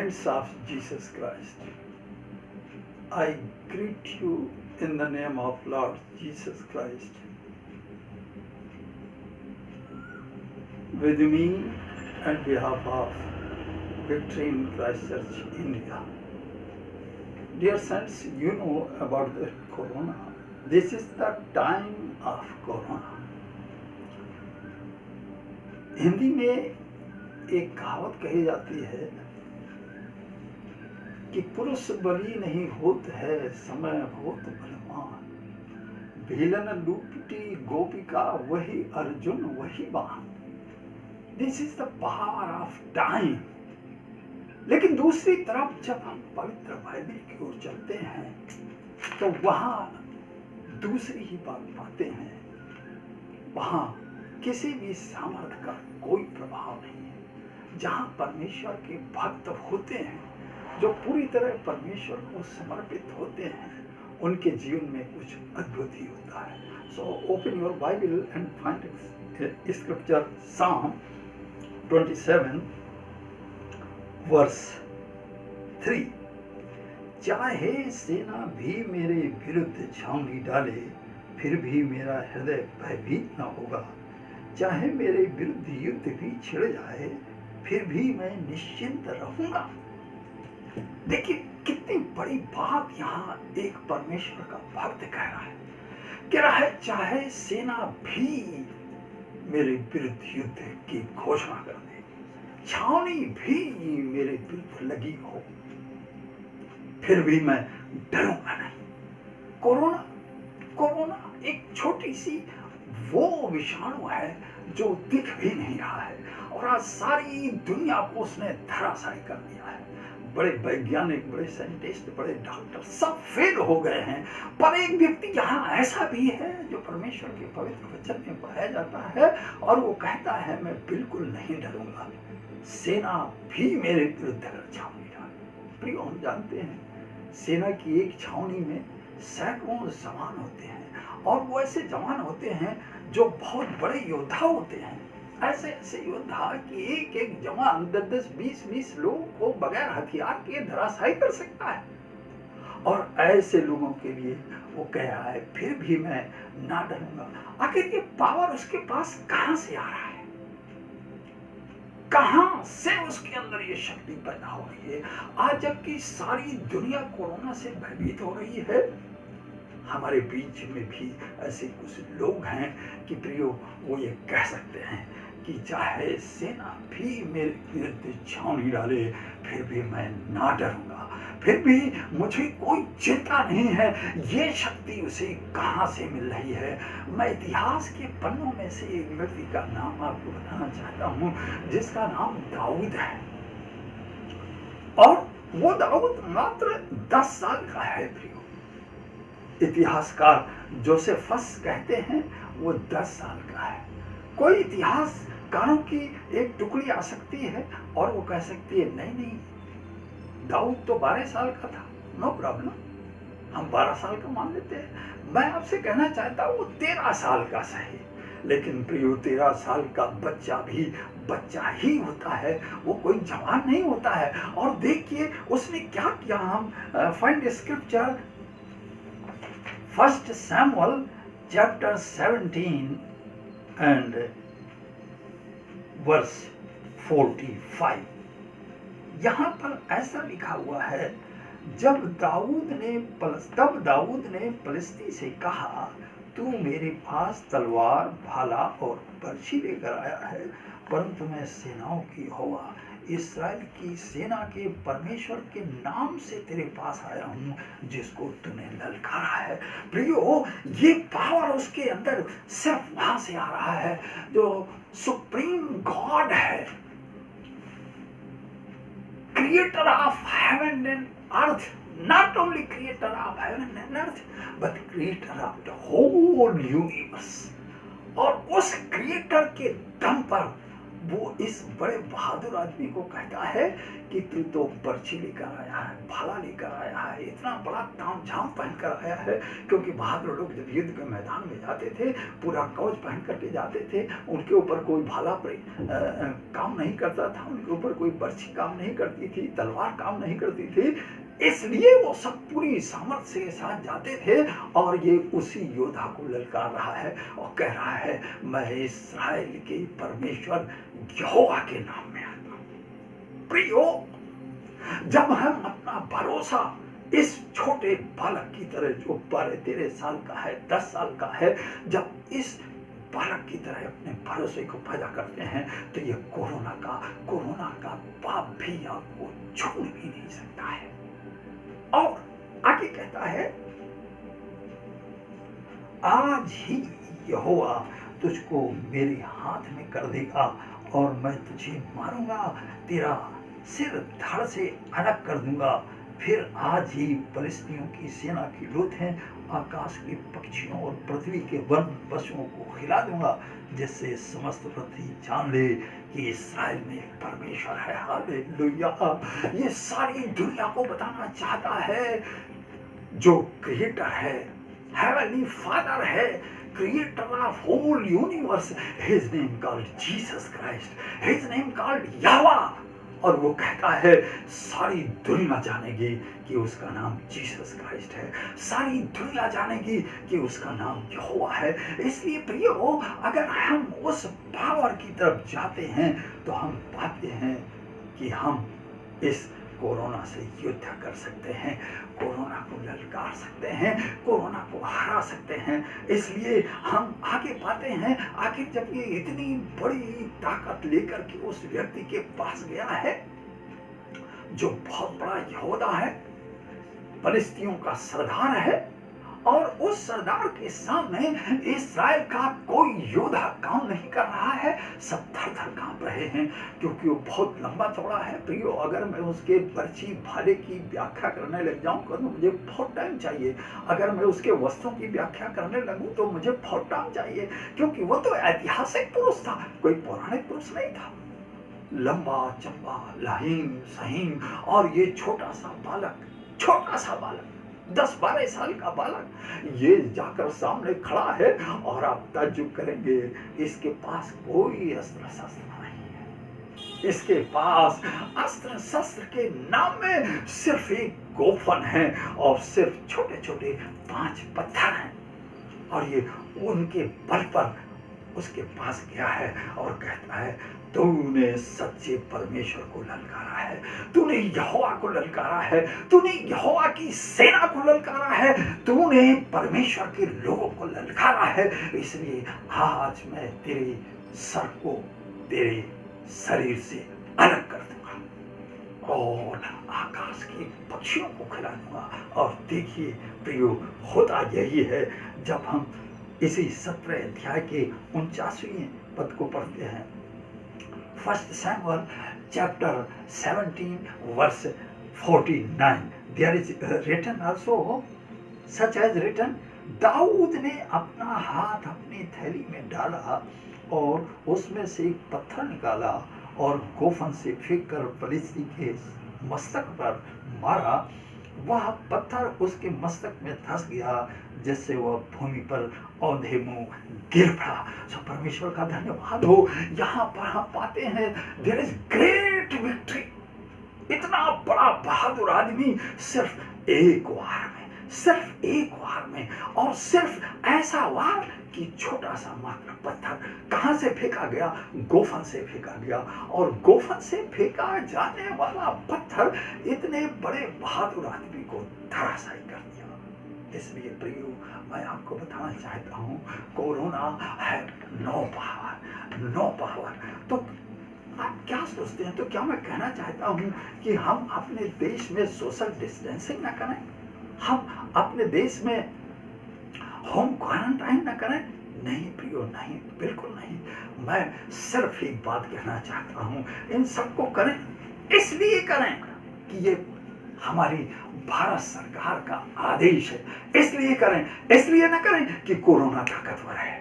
Saints of Jesus Christ, I greet you in the name of Lord Jesus Christ. With me on behalf of Victory in Christ Church, India. Dear saints, you know about the Corona. This is the time of Corona. Hindi में एक कहावत कही जाती है कि पुरुष बली नहीं होत है, समय होत बलवान। भीलन लूटी गोपिका वही अर्जुन वही बाण। This is the power of time. लेकिन दूसरी तरफ जब हम पवित्र बाइबल की ओर चलते हैं तो वहां दूसरी ही बात पाते हैं। वहां किसी भी सामर्थ का कोई प्रभाव नहीं है। जहां परमेश्वर के भक्त होते हैं, जो पूरी तरह परमेश्वर को समर्पित होते हैं, उनके जीवन में कुछ अद्भुत ही होता है। So open your Bible and find scripture साम 27 वर्स 3। चाहे सेना भी मेरे विरुद्ध छावनी डाले, फिर भी मेरा हृदय भयभीत न होगा। चाहे मेरे विरुद्ध युद्ध भी छिड़ जाए, फिर भी मैं निश्चिंत रहूंगा। देखिए कितनी बड़ी बात यहाँ एक परमेश्वर का भक्त कह रहा है। चाहे सेना भी मेरे विरुद्ध युद्ध की घोषणा कर दे, छावनी भी मेरे विरुद्ध लगी हो, फिर भी मैं डरूंगा नहीं। कोरोना एक छोटी सी वो विषाणु है जो दिख भी नहीं रहा है और आज सारी दुनिया को उसने धराशायी कर दिया है। बड़े वैज्ञानिक, बड़े साइंटिस्ट, बड़े डॉक्टर सब फेल हो गए हैं। पर एक व्यक्ति यहाँ ऐसा भी है जो परमेश्वर के पवित्र वचन में पाया जाता है और वो कहता है मैं बिल्कुल नहीं डरूंगा, सेना भी मेरे विरुद्ध अगर छावनी डाले। प्रिय, हम जानते हैं सेना की एक छावनी में सैकड़ों जवान होते हैं और वो ऐसे जवान होते हैं जो बहुत बड़े योद्धा होते हैं। ऐसे योद्धा कि एक एक जवान 10-10, 20-20 लोगों को बगैर हथियार के धराशायी कर सकता है। और ऐसे लोगों के लिए वो कह रहा है फिर भी मैं ना डरूंगा। आखिर ये पावर उसके पास कहां से आ रहा है? कहां से उसके अंदर ये शक्ति पैदा हो रही है? आज जबकि सारी दुनिया कोरोना से भयभीत हो रही है, हमारे बीच में भी ऐसे कुछ लोग हैं कि प्रियो वो ये कह सकते हैं कि चाहे सेना भी मेरे विरुद्ध छावनी डाले, फिर भी मैं ना डरूंगा, फिर भी मुझे कोई चिंता नहीं है। ये शक्ति उसे कहां से मिल रही है? मैं इतिहास के पन्नों में से एक व्यक्ति का नाम आपको बताना चाहता हूं जिसका नाम दाऊद है। और वो दाऊद मात्र 10 साल का है। प्रियो, इतिहासकार जोसेफस कहते हैं वो 10 साल का है। कोई इतिहासकारों की एक टुकड़ी आ सकती है और वो कह सकती है नहीं, दाऊद तो 12 साल का था। नो प्रॉब्लम, हम 12 साल का मान लेते हैं। मैं आपसे कहना चाहता हूँ वो 13 साल का सही, लेकिन प्रियो 13 साल का बच्चा भी बच्चा ही होता है, वो कोई जवान नहीं होता है। और देखिए उसने क्या किया। हम find scripture 1 Samuel chapter 17 and verse 45। यहाँ पर ऐसा लिखा हुआ है, तब दाऊद ने पलिश्ती से कहा, तू मेरे पास तलवार, भाला और बर्छी लेकर आया है, परंतु मैं सेनाओं की यहोवा इस्राएल की सेना के परमेश्वर के नाम से तेरे पास आया हूँ जिसको तूने ललकारा है। प्रियो, ये पावर उसके अंदर सिर्फ वहां से आ रहा है जो सुप्रीम गॉड है, creator of heaven and earth. Not only creator of heaven and earth but creator of the whole universe. और उस क्रिएटर के दम पर वो इस बड़े बहादुर आदमी को कहता है कि तू तो पर्ची लेकर आया है, भाला लेकर आया है, इतना बड़ा तामझाम पहन कर आया है। क्योंकि बहादुर लोग जब युद्ध के मैदान में जाते थे पूरा कवच पहन करके जाते थे, उनके ऊपर कोई भाला काम नहीं करता था, उनके ऊपर कोई पर्ची काम नहीं करती थी, तलवार काम नहीं करती थी, इसलिए वो सब पूरी सामर्थ्य के साथ जाते थे। और ये उसी योद्धा को ललकार रहा है और कह रहा है, मैं इस्राएल के परमेश्वर यहोवा के नाम में आता हूं। प्रियो, जब हम अपना भरोसा इस छोटे बालक की तरह जो 12-13 साल का है, 10 साल का है, जब इस बालक की तरह अपने भरोसे को पैदा करते हैं तो ये कोरोना का पाप भी आपको छू भी नहीं सकता है। और आगे कहता है, आज ही यहोवा तुझको मेरे हाथ में कर देगा और मैं तुझे मारूंगा, तेरा सिर धड़ से अलग कर दूंगा। फिर आज ही फलिस्तियों की सेना की लोथें आकाश के पक्षियों और पृथ्वी के वन पशुओं को खिला दूंगा, जिससे समस्त पृथ्वी जान ले कि इस्राएल में एक परमेश्वर है। हालेलुया। ये सारी दुनिया को बताना चाहता है जो क्रिएटर है, हेवनली फादर है, creator of whole universe, his name called Jesus Christ, his name called यहोवा। और वो कहता है सारी दुनिया जानेगी कि उसका नाम जीसस क्राइस्ट है, सारी दुनिया जानेगी कि उसका नाम यहोवा है। इसलिए प्रियो, अगर हम उस पावर की तरफ जाते हैं तो हम पाते हैं कि हम इस कोरोना से युद्ध कर सकते हैं, कोरोना को ललकार सकते हैं, कोरोना को हरा सकते हैं। इसलिए हम आगे पाते हैं, आखिर जब ये इतनी बड़ी ताकत लेकर के उस व्यक्ति के पास गया है जो बहुत बड़ा योद्धा है, फलिस्तियों का सरदार है, और उस सरदार के सामने इस्राएल का कोई योद्धा काम नहीं कर रहा है, सब थर-थर कांप रहे हैं क्योंकि वो बहुत लंबा चौड़ा है। प्रियो, अगर मैं उसके पर्ची भाले की व्याख्या करने लग जाऊं तो मुझे बहुत टाइम चाहिए, अगर मैं उसके वस्त्रों की व्याख्या करने लगूं तो मुझे बहुत टाइम चाहिए, क्योंकि वो तो ऐतिहासिक पुरुष था, कोई पौराणिक पुरुष नहीं था। लंबा चंबा, लहीम सहीम, और ये छोटा सा बालक 10-12 साल का बालक ये जाकर सामने खड़ा है। और आप ताज्जुब करेंगे, इसके पास कोई अस्त्र शस्त्र नहीं है, इसके पास अस्त्र शस्त्र के नाम में सिर्फ एक गोफन है और सिर्फ छोटे छोटे 5 पत्थर हैं। और ये उनके बल पर उसके पास गया है और कहता है, तूने सच्चे परमेश्वर को ललकारा है, तूने यहोवा को ललकारा है, तूने यहोवा की सेना को ललकारा है, तूने परमेश्वर के लोगों को ललकारा है। इसलिए आज मैं तेरे सर को तेरे शरीर से अलग कर दूंगा और आकाश के पक्षियों को खिला दूंगा। और देखिए प्रियो, होता यही है जब हम इसी 17 अध्याय के 49वें पद को पढ़ते हैं, 1 Samuel chapter 17 verse 49, there is written also such as written, Dawood ने अपना हाथ अपनी थैली में डाला और उसमें से एक पत्थर निकाला और गोफन से फेंक कर फलिस्ती के मस्तक पर मारा। वह पत्थर उसके मस्तक में धंस गया, जिससे वह भूमि पर औंधे मुंह गिर पड़ा। सो परमेश्वर का धन्यवाद हो, यहाँ पर हम पाते हैं देयर इज ग्रेट विक्ट्री। इतना बड़ा बहादुर आदमी सिर्फ एक वार में और सिर्फ ऐसा वार कि छोटा सा मात्र पत्थर कहां से फेंका गया, गोफन से फेंका गया, और गोफन से फेंका जाने वाला पत्थर इतने बड़े बहादुर आदमी को धराशायी कर दिया। इसलिए प्रियो, मैं आपको बताना चाहता हूँ, कोरोना है नो पावर। तो आप क्या सोचते हैं? तो क्या मैं कहना चाहता हूँ कि हम अपने देश में सोशल डिस्टेंसिंग ना करें, हम अपने देश में होम क्वारंटाइन ना करें? नहीं प्रियो, नहीं, बिल्कुल नहीं। मैं सिर्फ एक बात कहना चाहता हूँ, इन सबको करें, इसलिए करें कि ये हमारी भारत सरकार का आदेश है, इसलिए करें। इसलिए ना करें कि कोरोना ताकतवर है,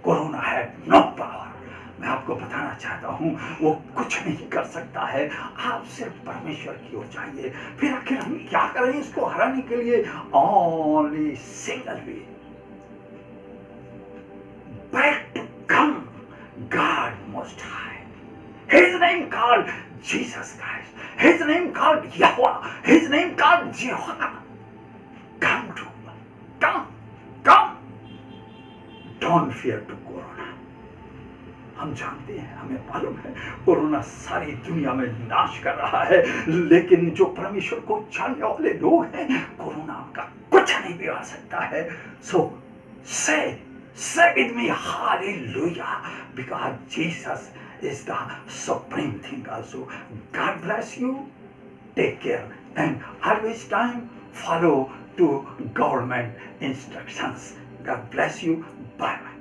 कोरोना है नो पावर। मैं आपको बताना चाहता हूँ वो कुछ नहीं कर सकता है। आप सिर्फ परमेश्वर की ओर जाइए। फिर आखिर हम क्या करें इसको हराने के लिए? Only single way, back to come god most high. His name called Jesus Christ. His name called Yahweh. His name called Jehovah. Come to, come. Don't fear to Corona. हम जानते हैं, हमें मालूम है कोरोना सारी दुनिया में नाश कर रहा है, लेकिन जो परमेश्वर को जानने वाले लोग हैं, कोरोना उनका कुछ नहीं बिगाड़ सकता है। So say with me, hallelujah, because Jesus is the supreme thing also. God bless you. Take care and always time follow to government instructions. God bless you. Bye.